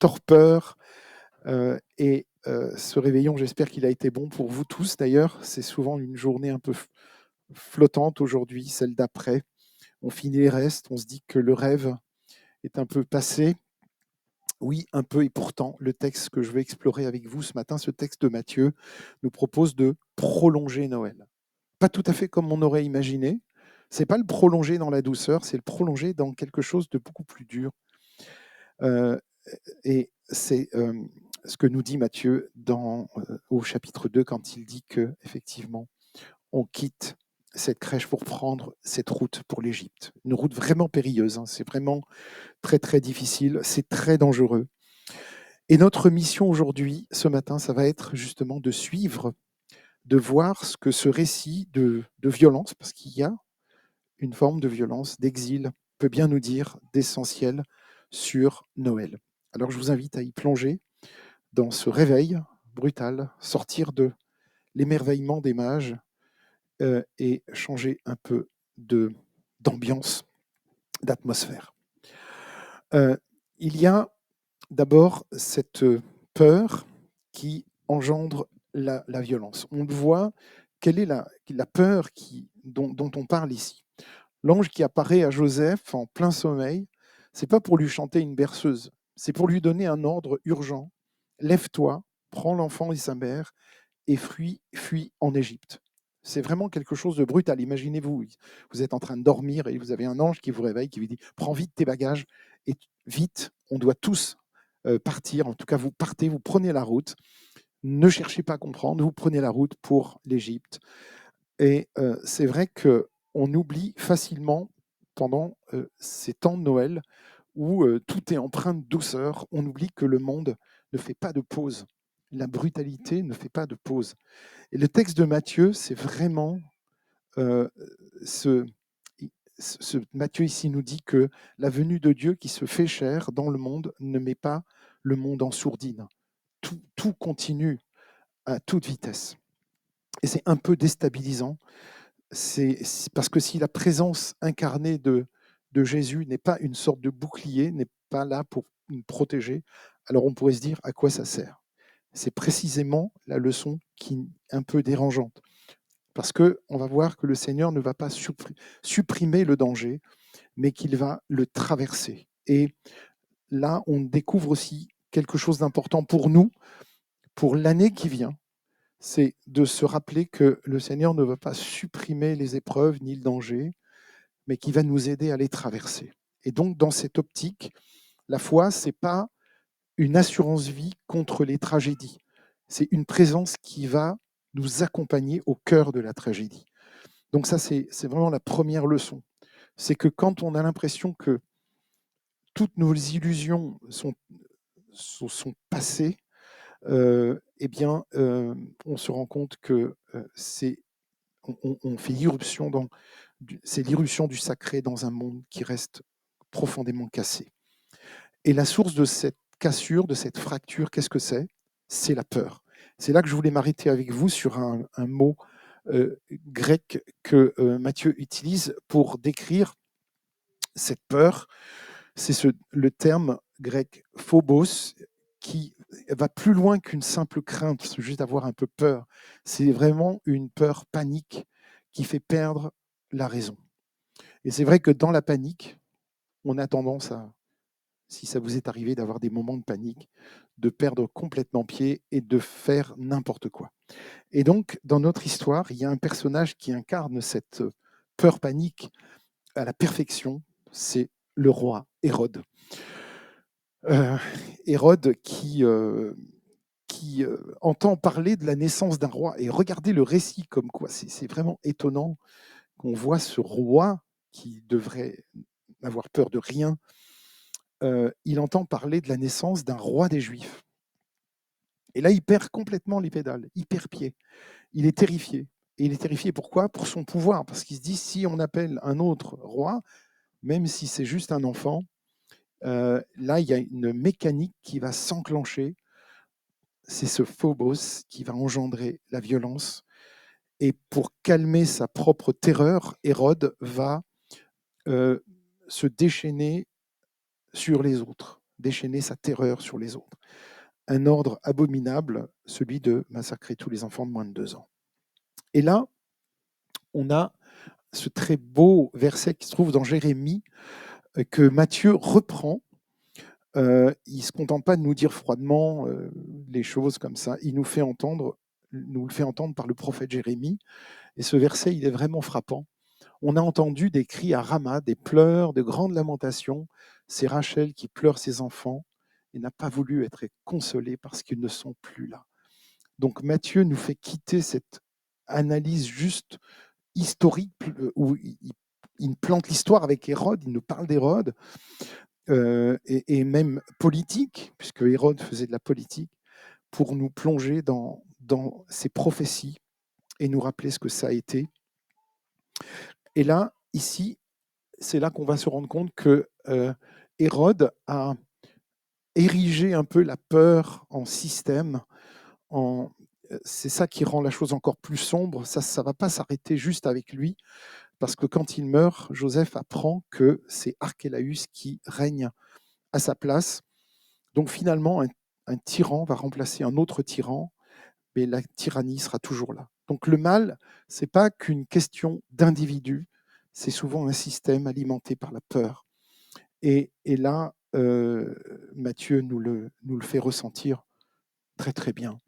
torpeur. Ce réveillon, j'espère qu'il a été bon pour vous tous d'ailleurs. C'est souvent une journée un peu flottante aujourd'hui, celle d'après. On finit les restes, on se dit que le rêve est un peu passé. Oui, un peu, et pourtant, le texte que je vais explorer avec vous ce matin, ce texte de Matthieu, nous propose de prolonger Noël. Pas tout à fait comme on aurait imaginé. C'est pas le prolonger dans la douceur, c'est le prolonger dans quelque chose de beaucoup plus dur. Euh, et c'est ce que nous dit Matthieu au chapitre 2 quand il dit que effectivement, on quitte cette crèche pour prendre cette route pour l'Égypte. Une route vraiment périlleuse, hein. C'est vraiment très très difficile, c'est très dangereux. Et notre mission aujourd'hui, ce matin, ça va être justement de suivre, de voir ce que ce récit de violence, parce qu'il y a une forme de violence, d'exil, peut bien nous dire d'essentiel sur Noël. Alors je vous invite à y plonger dans ce réveil brutal, sortir de l'émerveillement des mages et changer un peu d'ambiance, d'atmosphère. Il y a d'abord cette peur qui engendre la violence. On le voit, quelle est la peur dont on parle ici. L'ange qui apparaît à Joseph en plein sommeil, c'est pas pour lui chanter une berceuse, c'est pour lui donner un ordre urgent. Lève-toi, prends l'enfant et sa mère et fuis en Égypte. C'est vraiment quelque chose de brutal. Imaginez-vous, vous êtes en train de dormir et vous avez un ange qui vous réveille, qui vous dit prends vite tes bagages et vite, on doit tous partir. En tout cas, vous partez, vous prenez la route. Ne cherchez pas à comprendre, vous prenez la route pour l'Égypte. Et c'est vrai qu'on oublie facilement pendant ces temps de Noël où tout est empreint de douceur, on oublie que le monde ne fait pas de pause. La brutalité ne fait pas de pause. Et le texte de Matthieu, c'est vraiment euh, ce, Matthieu ici nous dit que la venue de Dieu qui se fait chair dans le monde ne met pas le monde en sourdine. Tout continue à toute vitesse. Et c'est un peu déstabilisant. C'est parce que si la présence incarnée de Jésus n'est pas une sorte de bouclier, n'est pas là pour nous protéger, alors on pourrait se dire à quoi ça sert. C'est précisément la leçon qui est un peu dérangeante. Parce qu'on va voir que le Seigneur ne va pas supprimer le danger, mais qu'il va le traverser. Et là, on découvre aussi quelque chose d'important pour nous, pour l'année qui vient, c'est de se rappeler que le Seigneur ne va pas supprimer les épreuves ni le danger, mais qui va nous aider à les traverser. Et donc, dans cette optique, la foi, ce n'est pas une assurance vie contre les tragédies. C'est une présence qui va nous accompagner au cœur de la tragédie. Donc ça, c'est vraiment la première leçon. C'est que quand on a l'impression que toutes nos illusions sont passées, eh bien, on se rend compte que on fait l'irruption c'est l'irruption du sacré dans un monde qui reste profondément cassé. Et la source de cette cassure, de cette fracture, qu'est-ce que c'est? C'est la peur. C'est là que je voulais m'arrêter avec vous sur un mot grec que Matthieu utilise pour décrire cette peur. C'est le terme grec phobos qui va plus loin qu'une simple crainte, c'est juste avoir un peu peur. C'est vraiment une peur panique qui fait perdre la raison. Et c'est vrai que dans la panique, on a tendance à, si ça vous est arrivé d'avoir des moments de panique, de perdre complètement pied et de faire n'importe quoi. Et donc, dans notre histoire, il y a un personnage qui incarne cette peur panique à la perfection, c'est le roi Hérode. Hérode qui entend parler de la naissance d'un roi. Et regardez le récit comme quoi, c'est vraiment étonnant qu'on voit ce roi qui devrait n'avoir peur de rien. Il entend parler de la naissance d'un roi des Juifs. Et là, il perd complètement les pédales, il perd pied. Il est terrifié. Et il est terrifié pourquoi? Pour son pouvoir. Parce qu'il se dit, si on appelle un autre roi, même si c'est juste un enfant, là, il y a une mécanique qui va s'enclencher. C'est ce phobos qui va engendrer la violence. Et pour calmer sa propre terreur, Hérode va se déchaîner sur les autres. déchaîner sa terreur sur les autres. Un ordre abominable, celui de massacrer tous les enfants de moins de 2 ans. Et là, on a ce très beau verset qui se trouve dans Jérémie, que Matthieu reprend. Il ne se contente pas de nous dire froidement les choses comme ça, il nous le fait entendre par le prophète Jérémie. Et ce verset, il est vraiment frappant. On a entendu des cris à Rama, des pleurs, de grandes lamentations. C'est Rachel qui pleure ses enfants et n'a pas voulu être consolée parce qu'ils ne sont plus là. Donc Matthieu nous fait quitter cette analyse juste historique où il plante l'histoire avec Hérode, il nous parle d'Hérode, et même politique, puisque Hérode faisait de la politique, pour nous plonger dans ces prophéties et nous rappeler ce que ça a été. Et là, ici, c'est là qu'on va se rendre compte que Hérode a érigé un peu la peur en système. C'est ça qui rend la chose encore plus sombre. Ça ne va pas s'arrêter juste avec lui, parce que quand il meurt, Joseph apprend que c'est Archélaüs qui règne à sa place. Donc finalement, un tyran va remplacer un autre tyran, mais la tyrannie sera toujours là. Donc le mal, ce n'est pas qu'une question d'individu, c'est souvent un système alimenté par la peur. Et là, Matthieu nous le fait ressentir très très bien.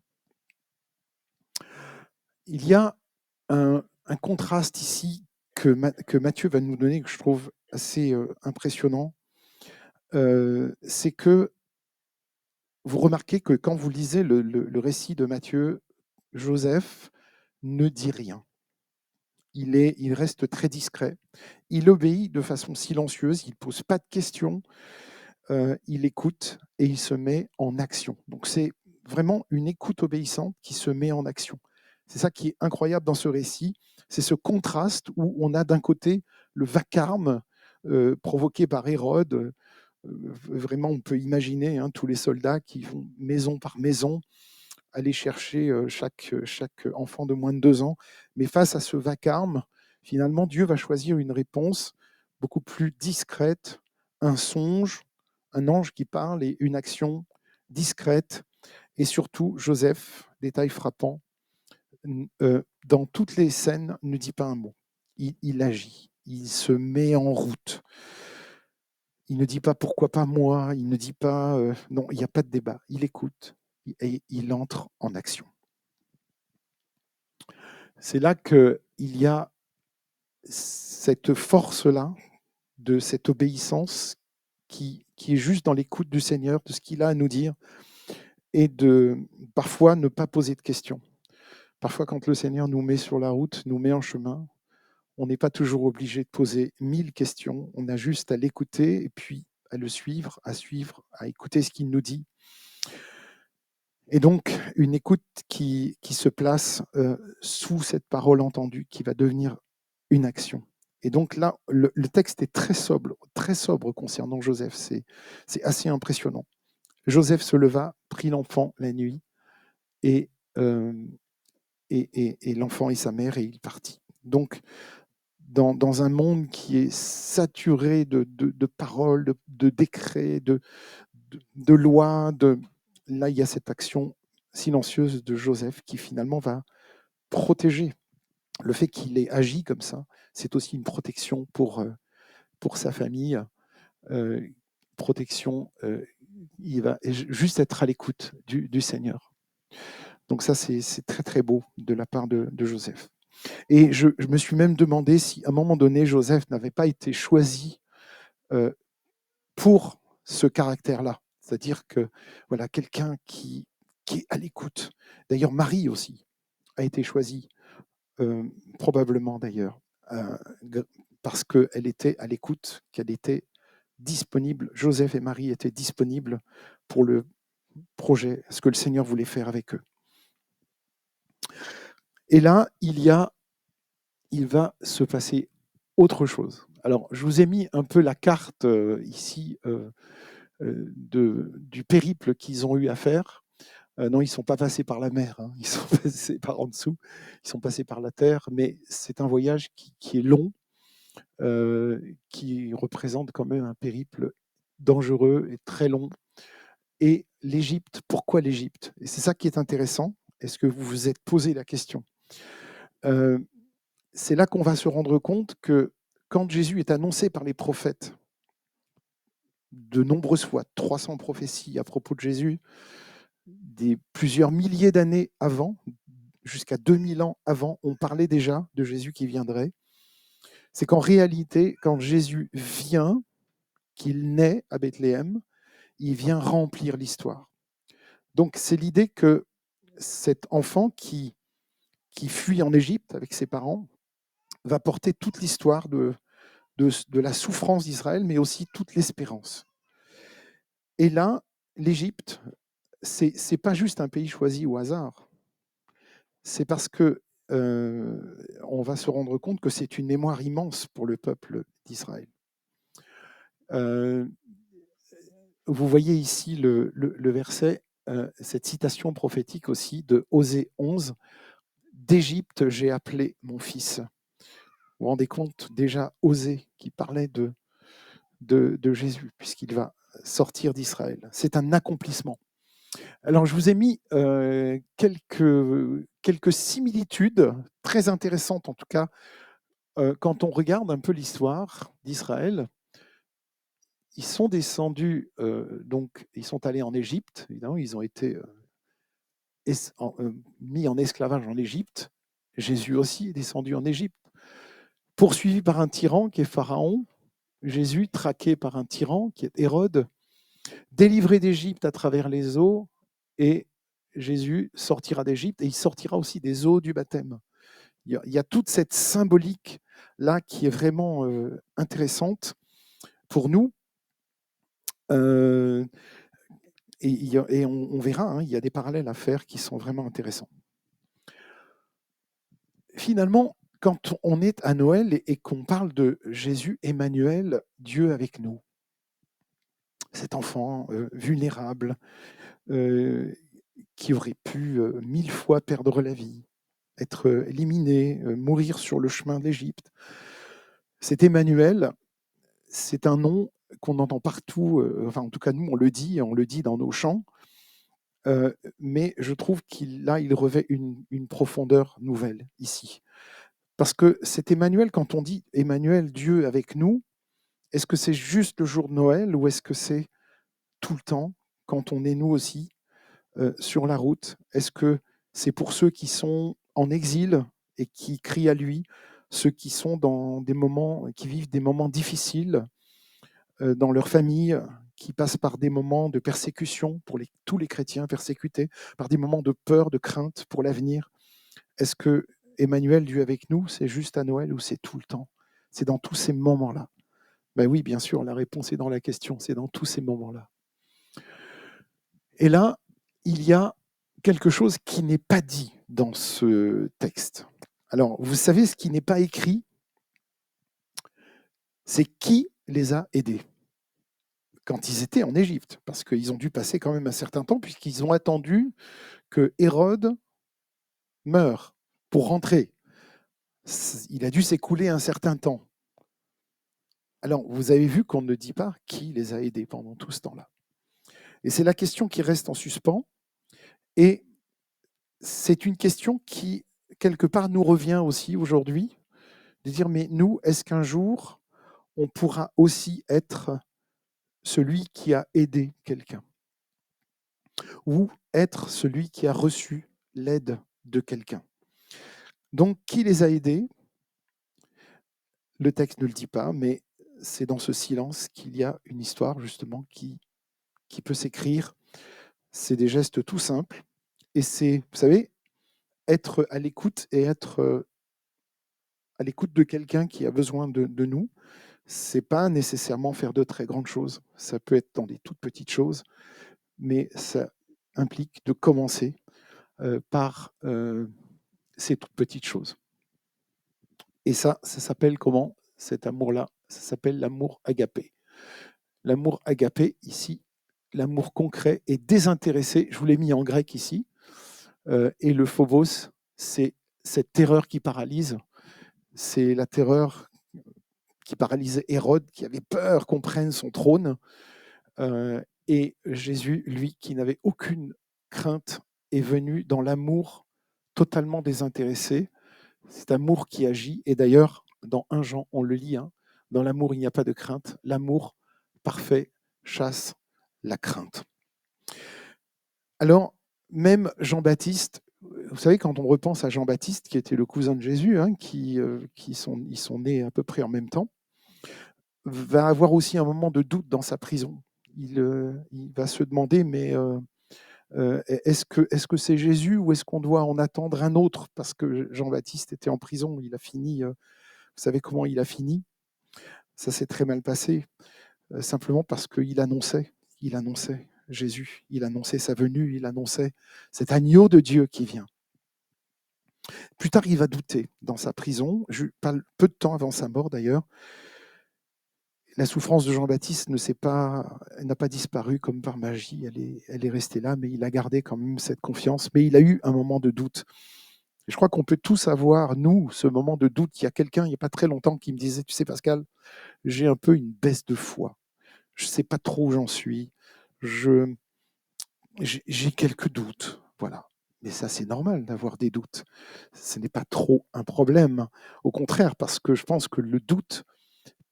Il y a un contraste ici que Matthieu va nous donner, que je trouve assez impressionnant. C'est que vous remarquez que quand vous lisez le récit de Matthieu, Joseph ne dit rien. Il reste très discret. Il obéit de façon silencieuse, il ne pose pas de questions, il écoute et il se met en action. Donc c'est vraiment une écoute obéissante qui se met en action. C'est ça qui est incroyable dans ce récit, c'est ce contraste où on a d'un côté le vacarme provoqué par Hérode. Vraiment, on peut imaginer tous les soldats qui vont maison par maison aller chercher chaque enfant de moins de 2 ans. Mais face à ce vacarme, finalement, Dieu va choisir une réponse beaucoup plus discrète, un songe, un ange qui parle et une action discrète. Et surtout, Joseph, détail frappant, dans toutes les scènes, ne dit pas un mot. Il agit, il se met en route. Il ne dit pas pourquoi pas moi, il ne dit pas non, il n'y a pas de débat. Il écoute et il entre en action. C'est là qu'il y a cette force-là, de cette obéissance qui est juste dans l'écoute du Seigneur, de ce qu'il a à nous dire, et de parfois ne pas poser de questions. Parfois, quand le Seigneur nous met sur la route, nous met en chemin, on n'est pas toujours obligé de poser 1000 questions, on a juste à l'écouter et puis à le suivre, à écouter ce qu'il nous dit. Et donc, une écoute qui se place sous cette parole entendue, qui va devenir une action. Et donc là, le texte est très sobre concernant Joseph. C'est assez impressionnant. Joseph se leva, prit l'enfant la nuit, et l'enfant et sa mère, et il partit. Donc, dans un monde qui est saturé de paroles, de décrets, de lois, là, il y a cette action silencieuse de Joseph qui finalement va protéger. Le fait qu'il ait agi comme ça, c'est aussi une protection pour sa famille. Protection, il va juste être à l'écoute du Seigneur. Donc ça, c'est très très beau de la part de Joseph. Et je me suis même demandé si à un moment donné, Joseph n'avait pas été choisi pour ce caractère-là. C'est-à-dire que voilà, quelqu'un qui est à l'écoute. D'ailleurs, Marie aussi a été choisie, probablement d'ailleurs, parce qu'elle était à l'écoute, qu'elle était disponible. Joseph et Marie étaient disponibles pour le projet, ce que le Seigneur voulait faire avec eux. Et là, il va se passer autre chose. Alors, je vous ai mis un peu la carte ici du périple qu'ils ont eu à faire. Non, ils ne sont pas passés par la mer, hein. Ils sont passés par en dessous, ils sont passés par la terre, mais c'est un voyage qui est long, qui représente quand même un périple dangereux et très long. Et l'Égypte, pourquoi l'Égypte? Et c'est ça qui est intéressant. Est-ce que vous vous êtes posé la question? C'est là qu'on va se rendre compte que quand Jésus est annoncé par les prophètes, de nombreuses fois, 300 prophéties à propos de Jésus, plusieurs milliers d'années avant, jusqu'à 2000 ans avant, on parlait déjà de Jésus qui viendrait. C'est qu'en réalité, quand Jésus vient, qu'il naît à Bethléem, il vient remplir l'histoire. Donc c'est l'idée que cet enfant qui fuit en Égypte avec ses parents va porter toute l'histoire de la souffrance d'Israël, mais aussi toute l'espérance. Et là, l'Égypte, c'est pas juste un pays choisi au hasard. C'est parce que on va se rendre compte que c'est une mémoire immense pour le peuple d'Israël. Vous voyez ici le verset, cette citation prophétique aussi de Osée 11, « D'Égypte j'ai appelé mon fils ». Vous vous rendez compte déjà Osée qui parlait de Jésus, puisqu'il va sortir d'Israël. C'est un accomplissement. Alors, je vous ai mis quelques similitudes très intéressantes, en tout cas, quand on regarde un peu l'histoire d'Israël. Ils sont descendus, donc ils sont allés en Égypte, évidemment, ils ont été mis en esclavage en Égypte. Jésus aussi est descendu en Égypte. Poursuivi par un tyran qui est Pharaon, Jésus traqué par un tyran qui est Hérode, délivré d'Égypte à travers les eaux, et Jésus sortira d'Égypte et il sortira aussi des eaux du baptême. Il y a toute cette symbolique là qui est vraiment intéressante pour nous. Et on verra, hein, il y a des parallèles à faire qui sont vraiment intéressants. Finalement, quand on est à Noël et qu'on parle de Jésus, Emmanuel, Dieu avec nous, cet enfant vulnérable, qui aurait pu 1000 fois perdre la vie, être éliminé, mourir sur le chemin de l'Égypte. Cet Emmanuel, c'est un nom qu'on entend partout, enfin en tout cas nous on le dit dans nos chants, mais je trouve qu'il revêt une profondeur nouvelle ici. Parce que cet Emmanuel, quand on dit Emmanuel, Dieu avec nous, est-ce que c'est juste le jour de Noël ou est-ce que c'est tout le temps, quand on est nous aussi sur la route? Est-ce que c'est pour ceux qui sont en exil et qui crient à lui, ceux qui sont dans des moments, qui vivent des moments difficiles dans leur famille, qui passent par des moments de persécution pour tous les chrétiens persécutés, par des moments de peur, de crainte pour l'avenir? Est-ce que Emmanuel, Dieu avec nous, c'est juste à Noël ou c'est tout le temps? C'est dans tous ces moments-là. Ben oui, bien sûr, la réponse est dans la question, c'est dans tous ces moments-là. Et là, il y a quelque chose qui n'est pas dit dans ce texte. Alors, vous savez ce qui n'est pas écrit? C'est qui les a aidés quand ils étaient en Égypte, parce qu'ils ont dû passer quand même un certain temps, puisqu'ils ont attendu que Hérode meure pour rentrer. Il a dû s'écouler un certain temps. Alors, vous avez vu qu'on ne dit pas qui les a aidés pendant tout ce temps-là. Et c'est la question qui reste en suspens. Et c'est une question qui, quelque part, nous revient aussi aujourd'hui, de dire, mais nous, est-ce qu'un jour, on pourra aussi être celui qui a aidé quelqu'un? Ou être celui qui a reçu l'aide de quelqu'un? Donc, qui les a aidés? Le texte ne le dit pas, mais c'est dans ce silence qu'il y a une histoire, justement, qui peut s'écrire. C'est des gestes tout simples. Et c'est, vous savez, être à l'écoute et être à l'écoute de quelqu'un qui a besoin de nous, c'est pas nécessairement faire de très grandes choses. Ça peut être dans des toutes petites choses, mais ça implique de commencer par ces toutes petites choses. Et ça s'appelle comment, cet amour-là? Ça s'appelle l'amour agapé. L'amour agapé, ici, l'amour concret et désintéressé, je vous l'ai mis en grec ici, et le phobos, c'est cette terreur qui paralyse, c'est la terreur qui paralysait Hérode, qui avait peur qu'on prenne son trône. Et Jésus, lui, qui n'avait aucune crainte, est venu dans l'amour totalement désintéressé, cet amour qui agit. Et d'ailleurs, dans 1 Jean, on le lit, hein, dans l'amour, il n'y a pas de crainte. L'amour parfait chasse la crainte. Alors, même Jean-Baptiste, vous savez, quand on repense à Jean-Baptiste, qui était le cousin de Jésus, hein, ils sont nés à peu près en même temps, va avoir aussi un moment de doute dans sa prison. Il va se demander, mais est-ce que c'est Jésus ou est-ce qu'on doit en attendre un autre? Parce que Jean-Baptiste était en prison, il a fini, vous savez comment il a fini? Ça s'est très mal passé, simplement parce il annonçait Jésus, il annonçait sa venue, il annonçait cet agneau de Dieu qui vient. Plus tard, il va douter dans sa prison, peu de temps avant sa mort d'ailleurs. La souffrance de Jean-Baptiste n'a pas disparu comme par magie, elle est restée là, mais il a gardé quand même cette confiance. Mais il a eu un moment de doute. Et je crois qu'on peut tous avoir, nous, ce moment de doute. Il y a quelqu'un, il n'y a pas très longtemps, qui me disait, tu sais Pascal, j'ai un peu une baisse de foi. Je ne sais pas trop où j'en suis. J'ai quelques doutes. Voilà. Mais ça, c'est normal d'avoir des doutes. Ce n'est pas trop un problème. Au contraire, parce que je pense que le doute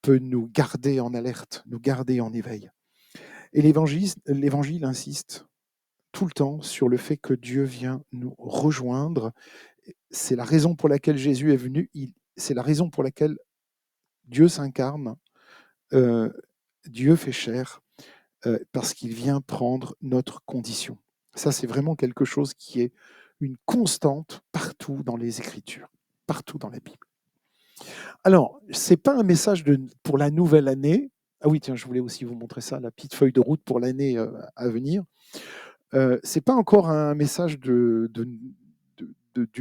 peut nous garder en alerte, nous garder en éveil. Et l'Évangile insiste tout le temps sur le fait que Dieu vient nous rejoindre. C'est la raison pour laquelle Jésus est venu. C'est la raison pour laquelle Dieu s'incarne, Dieu fait chair, parce qu'il vient prendre notre condition. Ça, c'est vraiment quelque chose qui est une constante partout dans les Écritures, partout dans la Bible. Alors, ce n'est pas un message pour la nouvelle année. Ah oui, tiens, je voulais aussi vous montrer ça, la petite feuille de route pour l'année à venir. Ce n'est pas encore un message du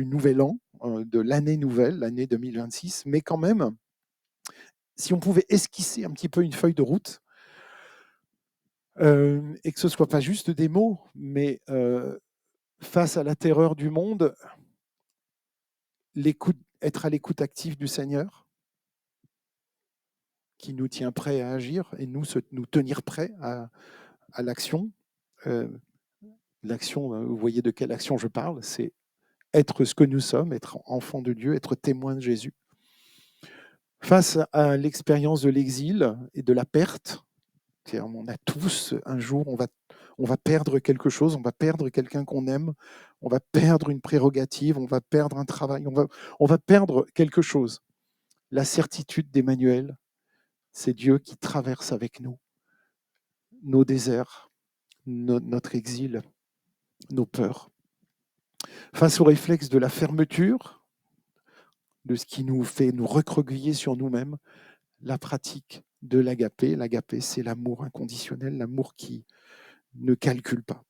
nouvel an, de l'année nouvelle, l'année 2026, mais quand même, si on pouvait esquisser un petit peu une feuille de route, et que ce ne soit pas juste des mots, mais face à la terreur du monde, être à l'écoute active du Seigneur, qui nous tient prêts à agir et nous tenir prêts à l'action. L'action, vous voyez de quelle action je parle, c'est être ce que nous sommes, être enfant de Dieu, être témoin de Jésus. Face à l'expérience de l'exil et de la perte, on a tous, un jour, on va perdre quelque chose, on va perdre quelqu'un qu'on aime, on va perdre une prérogative, on va perdre un travail, on va perdre quelque chose. La certitude d'Emmanuel, c'est Dieu qui traverse avec nous nos déserts, notre exil, nos peurs. Face au réflexe de la fermeture, de ce qui nous fait nous recroqueviller sur nous-mêmes, la pratique de l'agapé. L'agapé, c'est l'amour inconditionnel, l'amour qui ne calcule pas.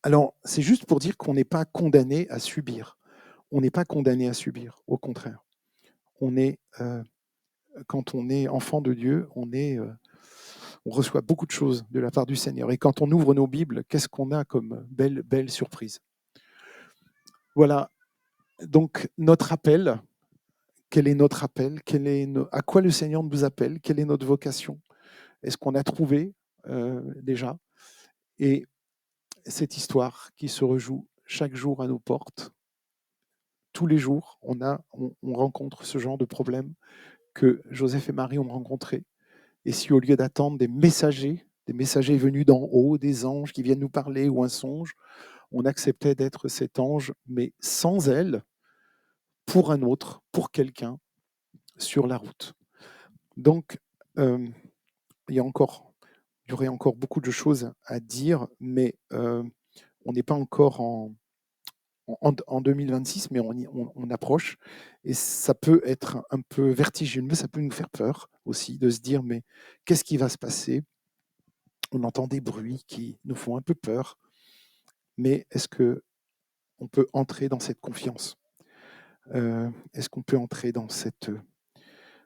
Alors, c'est juste pour dire qu'on n'est pas condamné à subir. On n'est pas condamné à subir, au contraire. Quand on est enfant de Dieu, on reçoit beaucoup de choses de la part du Seigneur. Et quand on ouvre nos Bibles, qu'est-ce qu'on a comme belle surprise? Voilà, donc notre appel, quel est notre appel? À quoi le Seigneur nous appelle? Quelle est notre vocation? Est-ce qu'on a trouvé déjà? Et cette histoire qui se rejoue chaque jour à nos portes, tous les jours, on rencontre ce genre de problème que Joseph et Marie ont rencontré. Et si au lieu d'attendre des messagers venus d'en haut, des anges qui viennent nous parler ou un songe, on acceptait d'être cet ange, mais sans elle, pour un autre, pour quelqu'un, sur la route. Donc, euh, il y aurait encore beaucoup de choses à dire, mais on n'est pas encore en 2026, mais on approche. Et ça peut être un peu vertigineux, ça peut nous faire peur aussi de se dire, mais qu'est-ce qui va se passer? On entend des bruits qui nous font un peu peur, mais est-ce qu'on peut entrer dans cette confiance? Est-ce qu'on peut entrer dans cette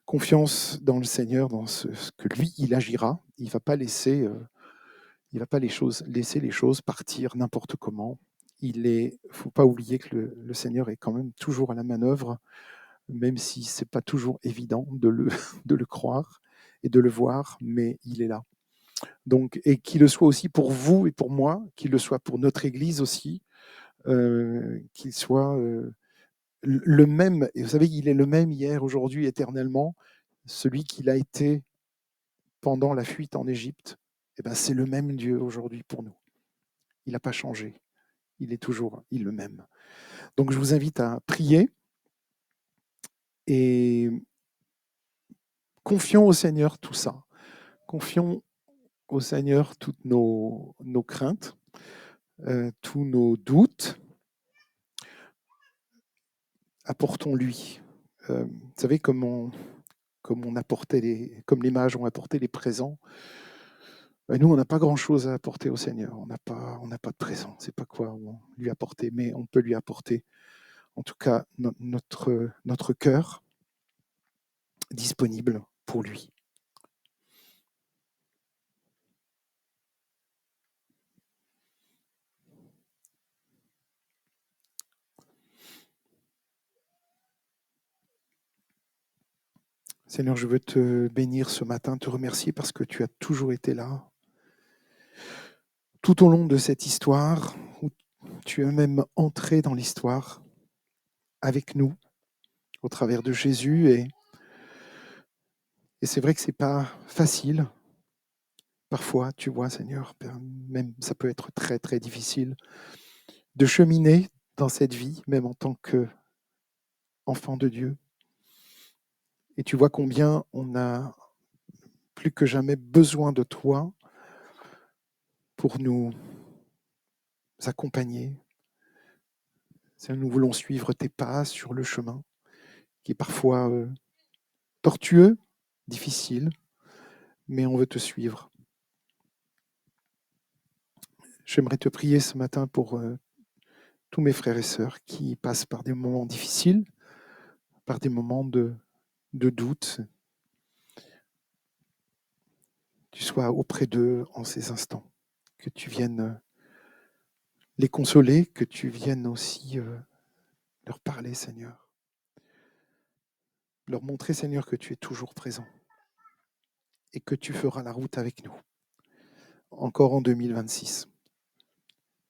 confiance dans le Seigneur, dans ce que lui, il agira? Il ne va pas laisser laisser les choses partir n'importe comment. Il ne faut pas oublier que le Seigneur est quand même toujours à la manœuvre, même si ce n'est pas toujours évident de le croire et de le voir, mais il est là. Donc, et qu'il le soit aussi pour vous et pour moi, qu'il le soit pour notre Église aussi, qu'il soit le même. Et vous savez, il est le même hier, aujourd'hui, éternellement. Celui qu'il a été pendant la fuite en Égypte, eh ben, c'est le même Dieu aujourd'hui pour nous. Il n'a pas changé. Il est toujours le même. Donc, je vous invite à prier et confions au Seigneur tout ça. Confions au Seigneur toutes nos craintes, tous nos doutes. Apportons-lui. Vous savez, comme les mages ont apporté les présents, ben nous, on n'a pas grand-chose à apporter au Seigneur. On n'a pas de présent. C'est pas quoi lui apporter, mais on peut lui apporter, en tout cas, notre cœur disponible pour lui. Seigneur, je veux te bénir ce matin, te remercier parce que tu as toujours été là. Tout au long de cette histoire, où tu es même entré dans l'histoire avec nous, au travers de Jésus. Et c'est vrai que c'est pas facile. Parfois, tu vois, Seigneur, même ça peut être très, très difficile de cheminer dans cette vie, même en tant qu'enfant de Dieu. Et tu vois combien on a plus que jamais besoin de toi pour nous accompagner. Nous voulons suivre tes pas sur le chemin, qui est parfois tortueux, difficile, mais on veut te suivre. J'aimerais te prier ce matin pour tous mes frères et sœurs qui passent par des moments difficiles, par des moments de doute. Tu sois auprès d'eux en ces instants, que tu viennes les consoler, que tu viennes aussi leur parler, Seigneur. Leur montrer, Seigneur, que tu es toujours présent et que tu feras la route avec nous, encore en 2026.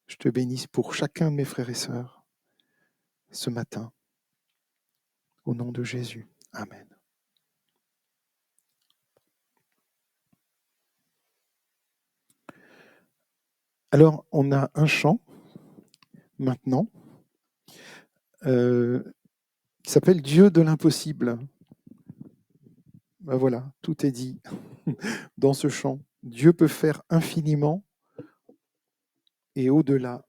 Je te bénisse pour chacun de mes frères et sœurs ce matin, au nom de Jésus. Amen. Alors, on a un chant maintenant qui s'appelle Dieu de l'impossible. Ben voilà, tout est dit dans ce chant. Dieu peut faire infiniment et au-delà,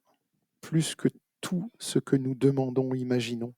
plus que tout ce que nous demandons ou imaginons.